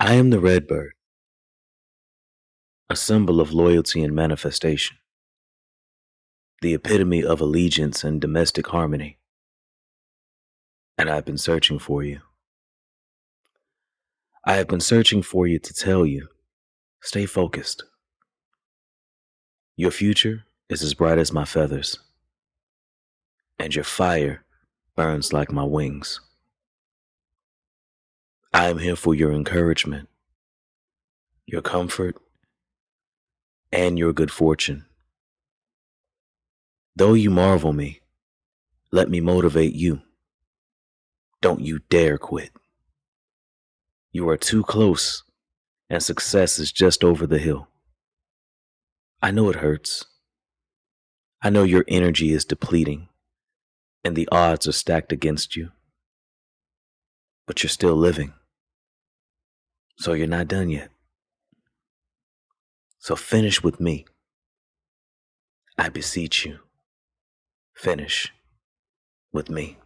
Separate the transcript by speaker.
Speaker 1: I am the red bird, a symbol of loyalty and manifestation, the epitome of allegiance and domestic harmony, and I've been searching for you. I have been searching for you to tell you, stay focused. Your future is as bright as my feathers, and your fire burns like my wings. I am here for your encouragement, your comfort, and your good fortune. Though you marvel me, let me motivate you. Don't you dare quit. You are too close, and success is just over the hill. I know it hurts. I know your energy is depleting, and the odds are stacked against you. But you're still living, so you're not done yet. So finish with me. I beseech you, finish with me.